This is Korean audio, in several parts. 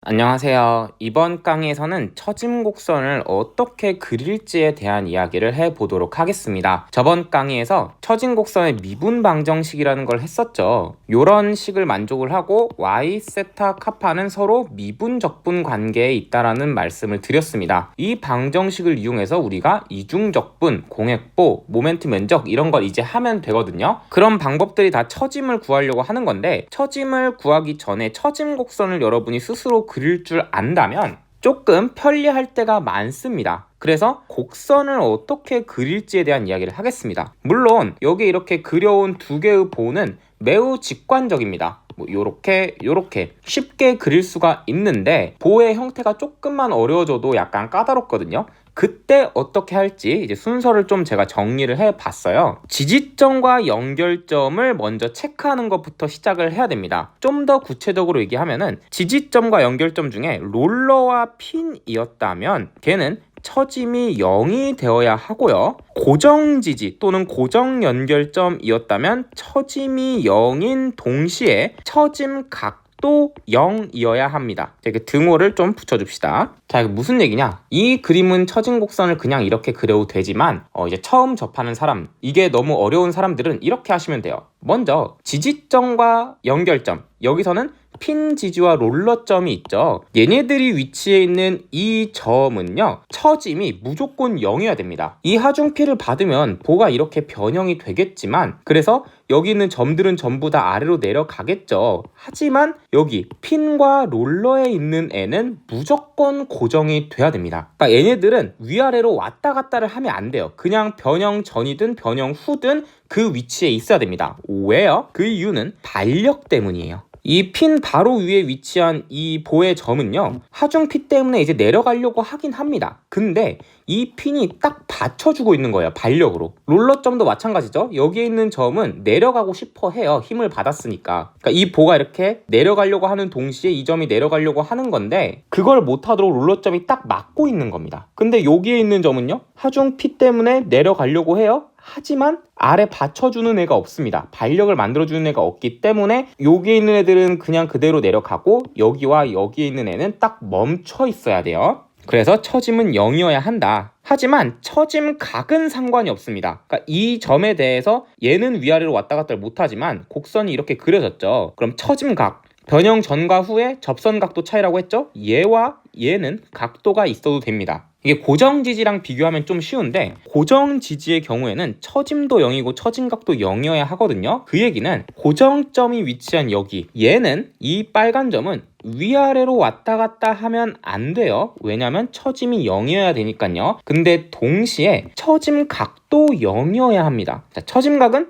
안녕하세요. 이번 강의에서는 처짐 곡선을 어떻게 그릴지에 대한 이야기를 해보도록 하겠습니다. 저번 강의에서 처짐 곡선의 미분 방정식이라는 걸 했었죠. 이런 식을 만족을 하고 y, 세타, 카파는 서로 미분 적분 관계에 있다라는 말씀을 드렸습니다. 이 방정식을 이용해서 우리가 이중적분, 공액보, 모멘트 면적 이런 걸 이제 하면 되거든요. 그런 방법들이 다 처짐을 구하려고 하는 건데, 처짐을 구하기 전에 처짐 곡선을 여러분이 스스로 그릴 줄 안다면 조금 편리할 때가 많습니다. 그래서 곡선을 어떻게 그릴지에 대한 이야기를 하겠습니다. 물론 여기 이렇게 그려온 두 개의 보는 매우 직관적입니다. 요렇게 쉽게 그릴 수가 있는데, 보의 형태가 조금만 어려워져도 약간 까다롭거든요. 그때 어떻게 할지 이제 순서를 좀 제가 정리를 해봤어요. 지지점과 연결점을 먼저 체크하는 것부터 시작을 해야 됩니다. 좀 더 구체적으로 얘기하면은, 지지점과 연결점 중에 롤러와 핀이었다면 걔는 처짐이 0이 되어야 하고요. 고정지지 또는 고정연결점이었다면 처짐이 0인 동시에 처짐각도 0이어야 합니다. 이렇게 등호를 좀 붙여줍시다. 자, 이거 무슨 얘기냐? 이 그림은 처짐 곡선을 그냥 이렇게 그려도 되지만 이제 처음 접하는 사람, 이게 너무 어려운 사람들은 이렇게 하시면 돼요. 먼저 지지점과 연결점, 여기서는 핀 지지와 롤러점이 있죠. 얘네들이 위치해 있는 이 점은요, 처짐이 무조건 0이어야 됩니다. 이 하중피를 받으면 보가 이렇게 변형이 되겠지만, 그래서 여기 있는 점들은 전부 다 아래로 내려가겠죠. 하지만 여기 핀과 롤러에 있는 애는 무조건 고정이 돼야 됩니다. 그러니까 얘네들은 위아래로 왔다 갔다를 하면 안 돼요. 그냥 변형 전이든 변형 후든 그 위치에 있어야 됩니다. 왜요? 그 이유는 반력 때문이에요. 이 핀 바로 위에 위치한 이 보의 점은요, 하중피 때문에 이제 내려가려고 하긴 합니다. 근데 이 핀이 딱 받쳐주고 있는 거예요, 반력으로. 롤러점도 마찬가지죠. 여기에 있는 점은 내려가고 싶어 해요, 힘을 받았으니까. 그러니까 이 보가 이렇게 내려가려고 하는 동시에 이 점이 내려가려고 하는 건데, 그걸 못하도록 롤러점이 딱 막고 있는 겁니다. 근데 여기에 있는 점은요, 하중피 때문에 내려가려고 해요. 하지만 아래 받쳐주는 애가 없습니다. 반력을 만들어주는 애가 없기 때문에 여기에 있는 애들은 그냥 그대로 내려가고, 여기와 여기에 있는 애는 딱 멈춰 있어야 돼요. 그래서 처짐은 0이어야 한다. 하지만 처짐각은 상관이 없습니다. 그러니까 이 점에 대해서 얘는 위아래로 왔다 갔다를 못하지만 곡선이 이렇게 그려졌죠. 그럼 처짐각, 변형 전과 후의 접선각도 차이라고 했죠? 얘와 얘는 각도가 있어도 됩니다. 이게 고정지지랑 비교하면 좀 쉬운데, 고정지지의 경우에는 처짐도 0이고 처짐각도 0이어야 하거든요. 그 얘기는 고정점이 위치한 여기, 얘는, 이 빨간 점은 위아래로 왔다 갔다 하면 안 돼요. 왜냐면 처짐이 0이어야 되니까요. 근데 동시에 처짐각도 0이어야 합니다. 자, 처짐각은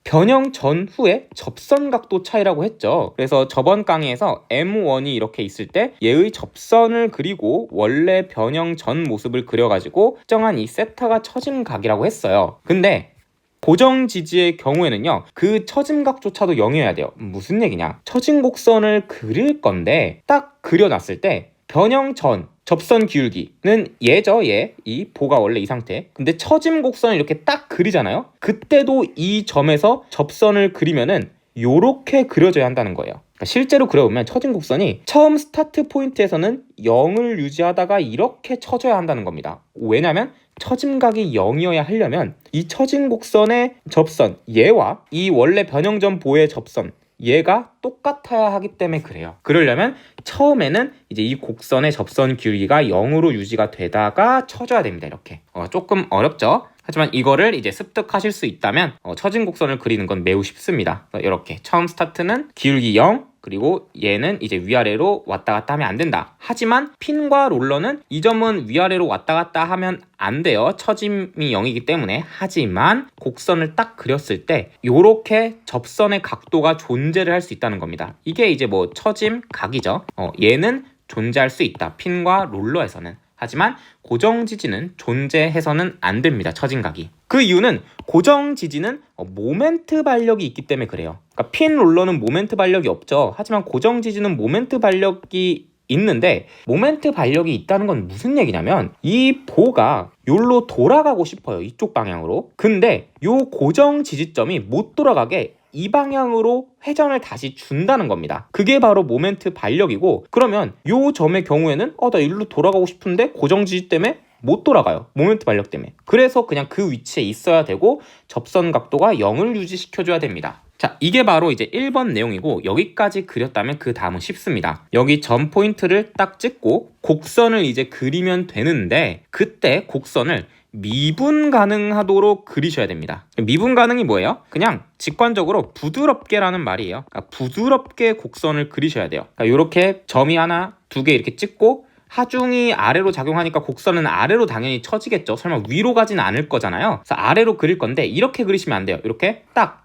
변형 전후의 접선각도 차이라고 했죠. 그래서 저번 강의에서 M1이 이렇게 있을 때 얘의 접선을 그리고 원래 변형 전 모습을 그려가지고 특정한 이 세타가 처짐각이라고 했어요. 근데 고정지지의 경우에는요, 그 처짐각조차도 0이어야 돼요. 무슨 얘기냐? 처짐 곡선을 그릴 건데 딱 그려놨을 때 변형 전 접선 기울기는 얘죠, 얘. 이 보가 원래 이 상태. 근데 처짐 곡선을 이렇게 딱 그리잖아요. 그때도 이 점에서 접선을 그리면은 요렇게 그려져야 한다는 거예요. 그러니까 실제로 그려보면 처짐 곡선이 처음 스타트 포인트에서는 0을 유지하다가 이렇게 쳐져야 한다는 겁니다. 왜냐면 처짐각이 0이어야 하려면 이 처짐 곡선의 접선, 얘와 이 원래 변형전 보의 접선, 얘가 똑같아야 하기 때문에 그래요. 그러려면 처음에는 이제 이 곡선의 접선 기울기가 0으로 유지가 되다가 쳐줘야 됩니다. 이렇게. 조금 어렵죠? 하지만 이거를 이제 습득하실 수 있다면 처짐 곡선을 그리는 건 매우 쉽습니다. 이렇게 처음 스타트는 기울기 0, 그리고 얘는 이제 위아래로 왔다 갔다 하면 안 된다. 하지만 핀과 롤러는 이 점은 위아래로 왔다 갔다 하면 안 돼요. 처짐이 0이기 때문에. 하지만 곡선을 딱 그렸을 때 요렇게 접선의 각도가 존재를 할 수 있다는 겁니다. 이게 이제 뭐 처짐 각이죠. 얘는 존재할 수 있다, 핀과 롤러에서는. 하지만 고정지지는 존재해서는 안 됩니다, 처짐각이. 그 이유는 고정지지는 모멘트 반력이 있기 때문에 그래요. 그러니까 핀 롤러는 모멘트 반력이 없죠. 하지만 고정지지는 모멘트 반력이 있는데, 모멘트 반력이 있다는 건 무슨 얘기냐면, 이 보가 요로 돌아가고 싶어요, 이쪽 방향으로. 근데 요 고정 지지점이 못 돌아가게 이 방향으로 회전을 다시 준다는 겁니다. 그게 바로 모멘트 발력이고, 그러면 요 점의 경우에는 나 일로 돌아가고 싶은데 고정지지 때문에 못 돌아가요. 모멘트 발력 때문에. 그래서 그냥 그 위치에 있어야 되고 접선 각도가 0을 유지시켜줘야 됩니다. 자, 이게 바로 이제 1번 내용이고, 여기까지 그렸다면 그 다음은 쉽습니다. 여기 점 포인트를 딱 찍고 곡선을 이제 그리면 되는데, 그때 곡선을 미분 가능하도록 그리셔야 됩니다. 미분 가능이 뭐예요? 그냥 직관적으로 부드럽게라는 말이에요. 그러니까 부드럽게 곡선을 그리셔야 돼요. 그러니까 이렇게 점이 하나, 두 개 이렇게 찍고 하중이 아래로 작용하니까 곡선은 아래로 당연히 처지겠죠. 설마 위로 가진 않을 거잖아요. 그래서 아래로 그릴 건데 이렇게 그리시면 안 돼요. 이렇게 딱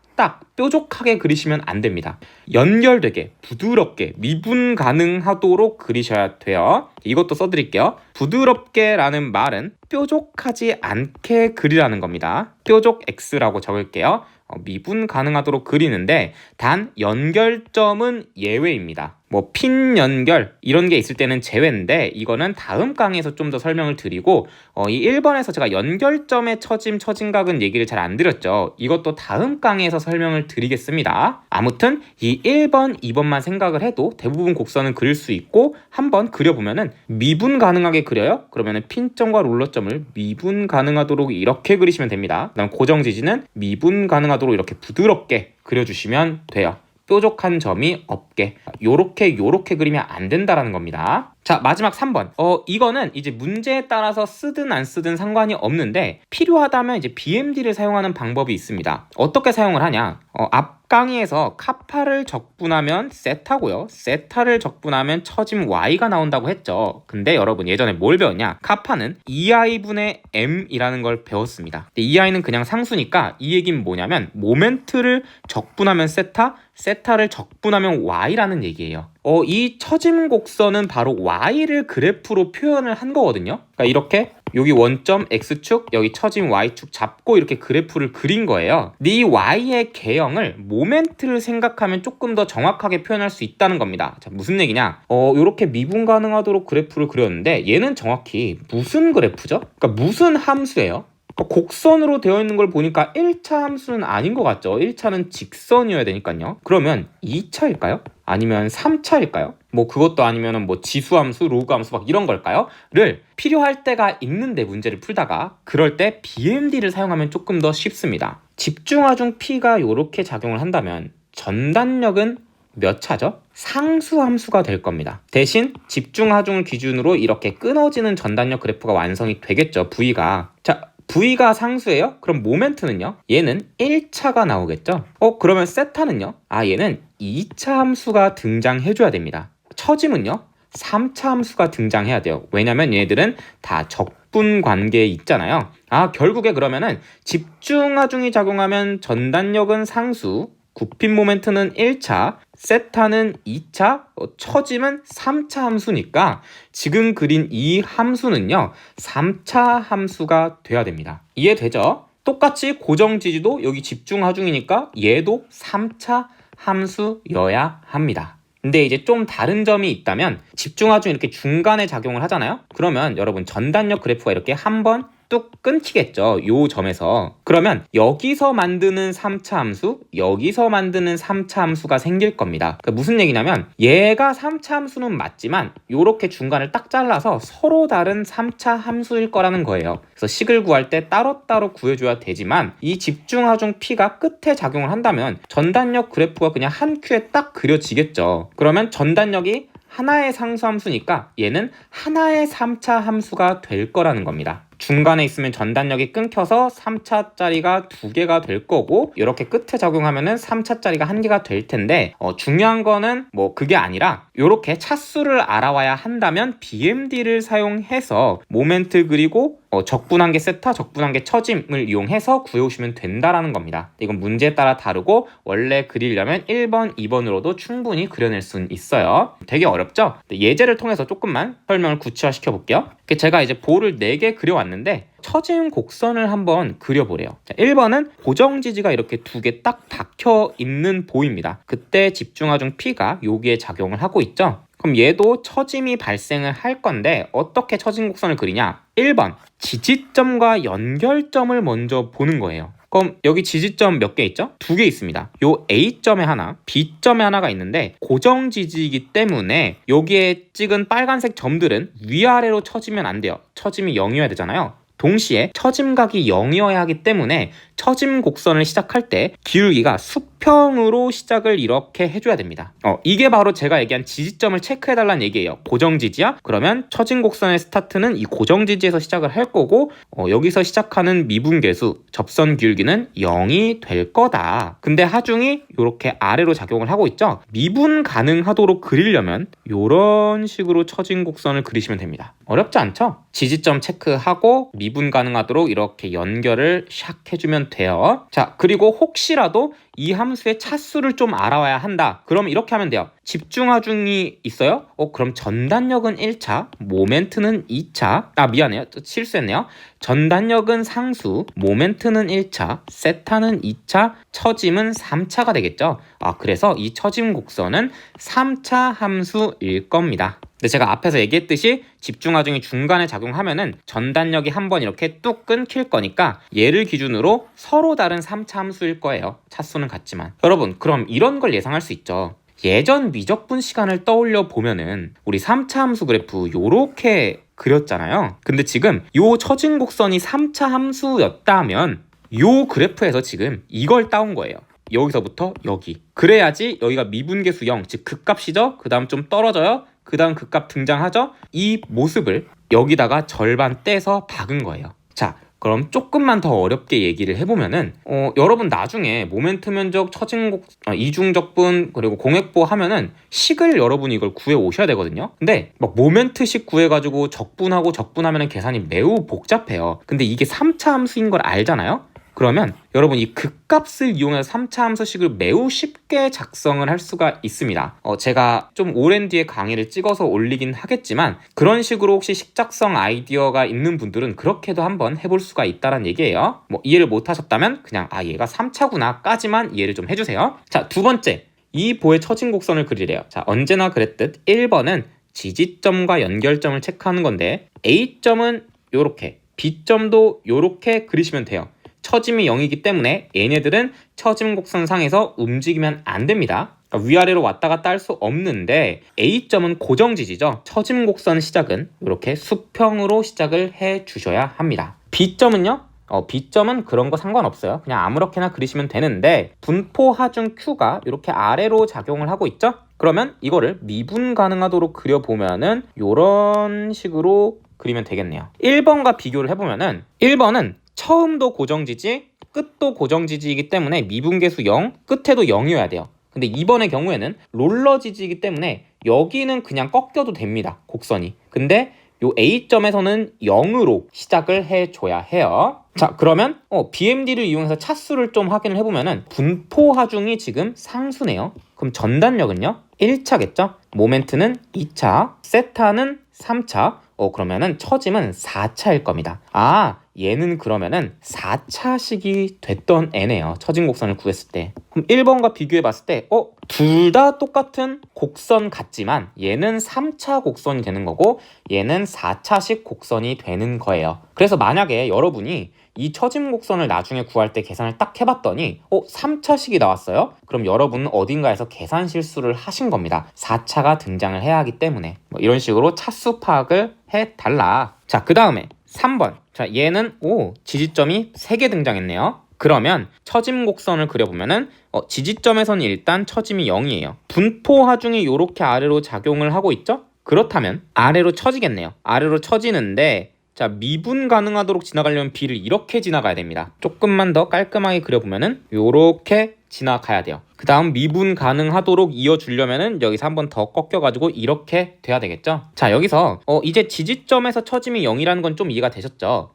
뾰족하게 그리시면 안 됩니다. 연결되게 부드럽게 미분 가능하도록 그리셔야 돼요. 이것도 써드릴게요. 부드럽게 라는 말은 뾰족하지 않게 그리라는 겁니다. 뾰족 X라고 적을게요. 미분 가능하도록 그리는데 단 연결점은 예외입니다. 뭐 핀 연결 이런 게 있을 때는 제외인데, 이거는 다음 강의에서 좀 더 설명을 드리고, 이 1번에서 제가 연결점의 처짐각은 얘기를 잘 안 드렸죠. 이것도 다음 강의에서 설명을 드리겠습니다. 아무튼 이 1번, 2번만 생각을 해도 대부분 곡선은 그릴 수 있고, 한번 그려보면은 미분 가능하게 그려요? 그러면은 핀점과 롤러점을 미분 가능하도록 이렇게 그리시면 됩니다. 그다음 고정 지지는 미분 가능하도록 이렇게 부드럽게 그려주시면 돼요. 뾰족한 점이 없게 요렇게 그리면 안 된다라는 겁니다. 자, 마지막 3번. 이거는 이제 문제에 따라서 쓰든 안 쓰든 상관이 없는데, 필요하다면 이제 BMD를 사용하는 방법이 있습니다. 어떻게 사용을 하냐? 앞 강의에서 카파를 적분하면 세타고요. 세타를 적분하면 처짐 Y가 나온다고 했죠. 근데 여러분 예전에 뭘 배웠냐? 카파는 EI분의 M이라는 걸 배웠습니다. 근데 EI는 그냥 상수니까 이 얘기는 뭐냐면 모멘트를 적분하면 세타를 적분하면 Y라는 얘기예요. 이 처짐 곡선은 바로 Y를 그래프로 표현을 한 거거든요. 그러니까 이렇게 여기 원점 X축, 여기 처짐 Y축 잡고 이렇게 그래프를 그린 거예요. 근데 이 Y의 개형을 모멘트를 생각하면 조금 더 정확하게 표현할 수 있다는 겁니다. 자, 무슨 얘기냐? 이렇게 미분 가능하도록 그래프를 그렸는데, 얘는 정확히 무슨 그래프죠? 그러니까 무슨 함수예요? 곡선으로 되어 있는 걸 보니까 1차 함수는 아닌 것 같죠? 1차는 직선이어야 되니까요. 그러면 2차일까요? 아니면 3차일까요? 뭐 그것도 아니면 뭐 지수함수, 로그함수 막 이런 걸까요? 를 필요할 때가 있는데, 문제를 풀다가 그럴 때 BMD를 사용하면 조금 더 쉽습니다. 집중하중 P가 이렇게 작용을 한다면 전단력은 몇 차죠? 상수함수가 될 겁니다. 대신 집중하중을 기준으로 이렇게 끊어지는 전단력 그래프가 완성이 되겠죠, V가. 자, V가 상수예요? 그럼 모멘트는요? 얘는 1차가 나오겠죠? 그러면 세타는요? 얘는 2차 함수가 등장해줘야 됩니다. 처짐은요? 3차 함수가 등장해야 돼요. 왜냐면 얘네들은 다 적분 관계에 있잖아요. 결국에 그러면은 집중하중이 작용하면 전단력은 상수, 굽힌 모멘트는 1차, 세타는 2차, 처짐은 3차 함수니까 지금 그린 이 함수는요 3차 함수가 돼야 됩니다. 이해되죠? 똑같이 고정 지지도 여기 집중 하중이니까 얘도 3차 함수여야 합니다. 근데 이제 좀 다른 점이 있다면, 집중 하중 이렇게 중간에 작용을 하잖아요. 그러면 여러분 전단력 그래프가 이렇게 한번 뚝 끊기겠죠, 요 점에서. 그러면 여기서 만드는 3차 함수, 여기서 만드는 3차 함수가 생길 겁니다. 그러니까 무슨 얘기냐면, 얘가 3차 함수는 맞지만 요렇게 중간을 딱 잘라서 서로 다른 3차 함수일 거라는 거예요. 그래서 식을 구할 때 따로따로 구해줘야 되지만, 이 집중하중 P가 끝에 작용을 한다면 전단력 그래프가 그냥 한 큐에 딱 그려지겠죠. 그러면 전단력이 하나의 상수함수니까 얘는 하나의 3차 함수가 될 거라는 겁니다. 중간에 있으면 전단력이 끊겨서 3차짜리가 2개가 될 거고, 이렇게 끝에 적용하면은 3차짜리가 1개가 될 텐데, 중요한 거는 뭐 그게 아니라 이렇게 차수를 알아와야 한다면 BMD를 사용해서 모멘트 그리고 적분한계 세타, 적분한계 처짐을 이용해서 구해오시면 된다라는 겁니다. 이건 문제에 따라 다르고, 원래 그리려면 1번, 2번으로도 충분히 그려낼 수는 있어요. 되게 어렵죠? 예제를 통해서 조금만 설명을 구체화시켜 볼게요. 제가 이제 볼을 4개 그려왔는데 처짐 곡선을 한번 그려보래요. 자, 1번은 고정 지지가 이렇게 2개 딱 박혀 있는 보입니다. 그때 집중하중 P가 여기에 작용을 하고 있죠. 그럼 얘도 처짐이 발생을 할 건데 어떻게 처짐 곡선을 그리냐? 1번 지지점과 연결점을 먼저 보는 거예요. 그럼 여기 지지점 몇 개 있죠? 2개 있습니다. 요 A점에 하나, B점에 하나가 있는데 고정 지지이기 때문에 여기에 찍은 빨간색 점들은 위아래로 처지면 안 돼요. 처짐이 0이어야 되잖아요. 동시에 처짐각이 0이어야 하기 때문에 처짐 곡선을 시작할 때 기울기가 수평으로 시작을 이렇게 해줘야 됩니다. 이게 바로 제가 얘기한 지지점을 체크해달라는 얘기예요. 고정지지야? 그러면 처짐 곡선의 스타트는 이 고정지지에서 시작을 할 거고 여기서 시작하는 미분계수, 접선 기울기는 0이 될 거다. 근데 하중이 이렇게 아래로 작용을 하고 있죠? 미분 가능하도록 그리려면 이런 식으로 처짐 곡선을 그리시면 됩니다. 어렵지 않죠? 지지점 체크하고 미분 가능하도록 이렇게 연결을 샥 해주면 돼요. 자, 그리고 혹시라도 이 함수의 차수를 좀 알아와야 한다. 그럼 이렇게 하면 돼요. 집중하중이 있어요? 그럼 전단력은 1차, 모멘트는 2차. 미안해요. 실수했네요. 전단력은 상수, 모멘트는 1차, 세타는 2차, 처짐은 3차가 되겠죠. 그래서 이 처짐 곡선은 3차 함수일 겁니다. 근데 제가 앞에서 얘기했듯이 집중하중이 중간에 작용하면은 전단력이 한번 이렇게 뚝 끊길 거니까 얘를 기준으로 서로 다른 3차 함수일 거예요. 차수는 같지만. 여러분, 그럼 이런 걸 예상할 수 있죠. 예전 미적분 시간을 떠올려 보면은 우리 3차 함수 그래프 요렇게 그렸잖아요. 근데 지금 요 처진 곡선이 3차 함수였다면 요 그래프에서 지금 이걸 따온 거예요. 여기서부터 여기. 그래야지 여기가 미분계수 0, 즉 극값이죠. 그 다음 좀 떨어져요. 그 다음 극값 등장하죠. 이 모습을 여기다가 절반 떼서 박은 거예요. 자, 그럼 조금만 더 어렵게 얘기를 해보면은 여러분 나중에 모멘트 면적, 이중적분 그리고 공액보 하면은 식을 여러분이 이걸 구해 오셔야 되거든요. 근데 막 모멘트식 구해가지고 적분하면은 계산이 매우 복잡해요. 근데 이게 3차 함수인 걸 알잖아요. 그러면 여러분 이 극값을 이용해서 3차 함수식을 매우 쉽게 작성을 할 수가 있습니다. 제가 좀 오랜 뒤에 강의를 찍어서 올리긴 하겠지만 그런 식으로 혹시 식작성 아이디어가 있는 분들은 그렇게도 한번 해볼 수가 있다는 얘기예요. 이해를 못 하셨다면 그냥 얘가 3차구나 까지만 이해를 좀 해주세요. 자, 두 번째, 이 보의 처진 곡선을 그리래요. 자, 언제나 그랬듯 1번은 지지점과 연결점을 체크하는 건데 A점은 요렇게, B점도 요렇게 그리시면 돼요. 처짐이 0이기 때문에 얘네들은 처짐 곡선상에서 움직이면 안 됩니다. 위아래로 왔다 갔다 할 수 없는데 A점은 고정지지죠. 처짐 곡선 시작은 이렇게 수평으로 시작을 해 주셔야 합니다. B점은요? B점은 그런 거 상관없어요. 그냥 아무렇게나 그리시면 되는데 분포 하중 Q가 이렇게 아래로 작용을 하고 있죠? 그러면 이거를 미분 가능하도록 그려보면은 이런 식으로 그리면 되겠네요. 1번과 비교를 해보면은 1번은 처음도 고정지지, 끝도 고정지지이기 때문에 미분계수 0, 끝에도 0이어야 돼요. 근데 2번의 경우에는 롤러지지이기 때문에 여기는 그냥 꺾여도 됩니다. 곡선이. 근데 요 A점에서는 0으로 시작을 해줘야 해요. 자, 그러면 BMD를 이용해서 차수를 좀 확인을 해보면은 분포 하중이 지금 상수네요. 그럼 전단력은요? 1차겠죠? 모멘트는 2차, 세타는 3차, 그러면은 처짐은 4차일 겁니다. 얘는 그러면은 4차식이 됐던 애네요. 처진 곡선을 구했을 때. 그럼 1번과 비교해 봤을 때 둘 다 똑같은 곡선 같지만 얘는 3차 곡선이 되는 거고 얘는 4차식 곡선이 되는 거예요. 그래서 만약에 여러분이 이 처짐 곡선을 나중에 구할 때 계산을 딱 해봤더니 3차식이 나왔어요? 그럼 여러분은 어딘가에서 계산 실수를 하신 겁니다. 4차가 등장을 해야 하기 때문에 이런 식으로 차수 파악을 해달라. 자, 그 다음에 3번. 자, 얘는 지지점이 3개 등장했네요. 그러면 처짐 곡선을 그려보면은 지지점에서는 일단 처짐이 0이에요. 분포 하중이 이렇게 아래로 작용을 하고 있죠? 그렇다면 아래로 처지겠네요. 아래로 처지는데 자, 미분 가능하도록 지나가려면 B를 이렇게 지나가야 됩니다. 조금만 더 깔끔하게 그려보면은 요렇게 지나가야 돼요. 그 다음 미분 가능하도록 이어주려면은 여기서 한 번 더 꺾여가지고 이렇게 돼야 되겠죠. 자, 여기서 이제 지지점에서 처짐이 0이라는 건 좀 이해가 되셨죠?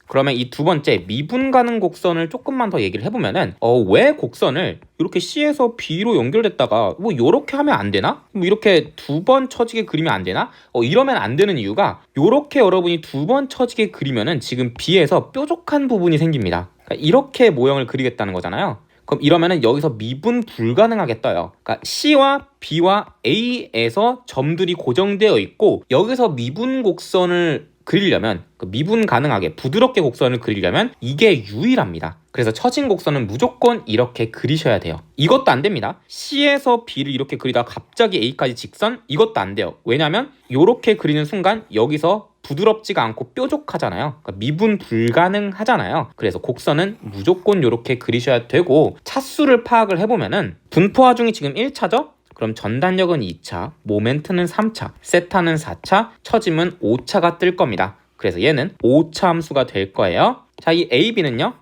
그러면 이 두 번째 미분 가능 곡선을 조금만 더 얘기를 해보면은 왜 곡선을 이렇게 C에서 B로 연결됐다가 요렇게 하면 안 되나? 이렇게 두 번 처지게 그리면 안 되나? 이러면 안 되는 이유가 요렇게 여러분이 두 번 처지게 그리면은 지금 B에서 뾰족한 부분이 생깁니다. 그러니까 이렇게 모형을 그리겠다는 거잖아요. 그럼 이러면은 여기서 미분 불가능하게 떠요. 그러니까 C와 B와 A에서 점들이 고정되어 있고 여기서 미분 곡선을 그리려면 미분 가능하게 부드럽게 곡선을 그리려면 이게 유일합니다. 그래서 처진 곡선은 무조건 이렇게 그리셔야 돼요. 이것도 안 됩니다. C에서 B를 이렇게 그리다가 갑자기 A까지 직선? 이것도 안 돼요. 왜냐면 이렇게 그리는 순간 여기서 부드럽지가 않고 뾰족하잖아요. 그러니까 미분 불가능하잖아요. 그래서 곡선은 무조건 이렇게 그리셔야 되고, 차수를 파악을 해보면은 분포 하중이 지금 1차죠? 그럼 전단력은 2차, 모멘트는 3차, 세타는 4차, 처짐은 5차가 뜰 겁니다. 그래서 얘는 5차 함수가 될 거예요. 자, 이 AB는요?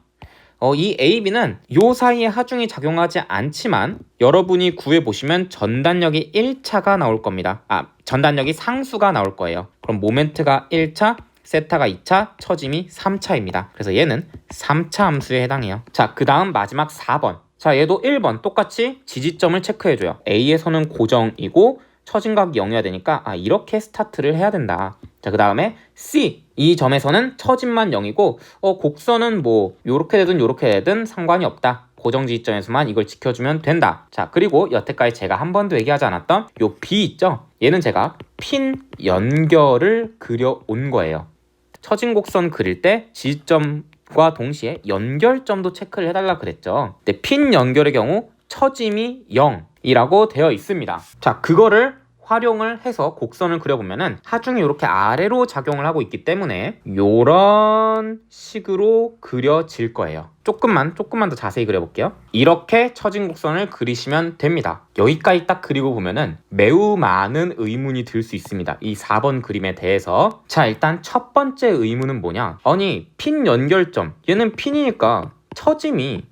이 AB는 요 사이에 하중이 작용하지 않지만 여러분이 구해보시면 전단력이 1차가 나올 겁니다. 전단력이 상수가 나올 거예요. 그럼 모멘트가 1차, 세타가 2차, 처짐이 3차입니다. 그래서 얘는 3차 함수에 해당해요. 자, 그 다음 마지막 4번. 자, 얘도 1번 똑같이 지지점을 체크해줘요. A에서는 고정이고 처진각이 0이어야 되니까 이렇게 스타트를 해야 된다. 자, 그 다음에 C, 이 점에서는 처진만 0이고 곡선은 뭐 요렇게 되든 요렇게 되든 상관이 없다. 고정 지지점에서만 이걸 지켜주면 된다. 자, 그리고 여태까지 제가 한 번도 얘기하지 않았던 요 B 있죠? 얘는 제가 핀 연결을 그려온 거예요. 처진 곡선 그릴 때 지지점과 동시에 연결점도 체크를 해달라 그랬죠. 근데 핀 연결의 경우 처짐이 0이라고 되어 있습니다. 자, 그거를 활용을 해서 곡선을 그려보면은 하중이 이렇게 아래로 작용을 하고 있기 때문에 이런 식으로 그려질 거예요. 조금만 더 자세히 그려볼게요. 이렇게 처진 곡선을 그리시면 됩니다. 여기까지 딱 그리고 보면은 매우 많은 의문이 들 수 있습니다. 이 4번 그림에 대해서. 자, 일단 첫 번째 의문은 뭐냐? 아니, 핀 연결점, 얘는 핀이니까 처짐이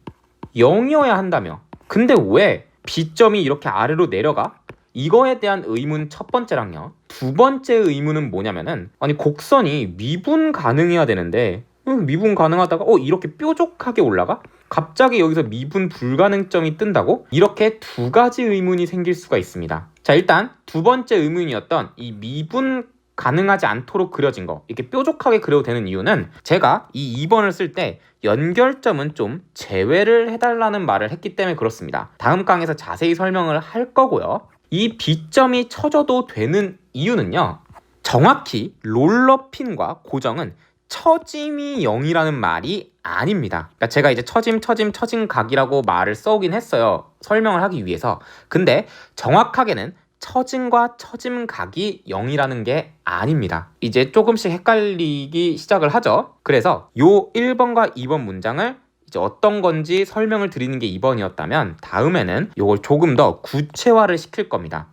0이어야 한다며. 근데 왜 B점이 이렇게 아래로 내려가? 이거에 대한 의문 첫 번째랑요. 두 번째 의문은 뭐냐면은, 아니 곡선이 미분 가능해야 되는데 미분 가능하다가 이렇게 뾰족하게 올라가? 갑자기 여기서 미분 불가능점이 뜬다고? 이렇게 두 가지 의문이 생길 수가 있습니다. 자, 일단 두 번째 의문이었던 이 미분 가능하지 않도록 그려진 거, 이렇게 뾰족하게 그려도 되는 이유는 제가 이 2번을 쓸 때 연결점은 좀 제외를 해달라는 말을 했기 때문에 그렇습니다. 다음 강에서 자세히 설명을 할 거고요. 이 B점이 쳐져도 되는 이유는요, 정확히 롤러핀과 고정은 처짐이 0이라는 말이 아닙니다. 그러니까 제가 이제 처짐각이라고 말을 써오긴 했어요, 설명을 하기 위해서. 근데 정확하게는 처짐과 처짐각이 0이라는 게 아닙니다. 이제 조금씩 헷갈리기 시작을 하죠. 그래서 요 1번과 2번 문장을 이제 어떤 건지 설명을 드리는 게 2번이었다면 다음에는 요걸 조금 더 구체화를 시킬 겁니다.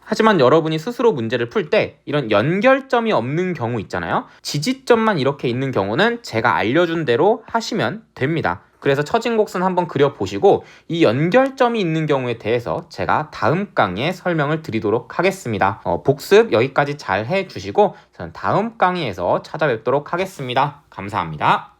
하지만 여러분이 스스로 문제를 풀 때 이런 연결점이 없는 경우 있잖아요. 지지점만 이렇게 있는 경우는 제가 알려준 대로 하시면 됩니다. 그래서 처진 곡선 한번 그려보시고 이 연결점이 있는 경우에 대해서 제가 다음 강의에 설명을 드리도록 하겠습니다. 복습 여기까지 잘 해주시고 저는 다음 강의에서 찾아뵙도록 하겠습니다. 감사합니다.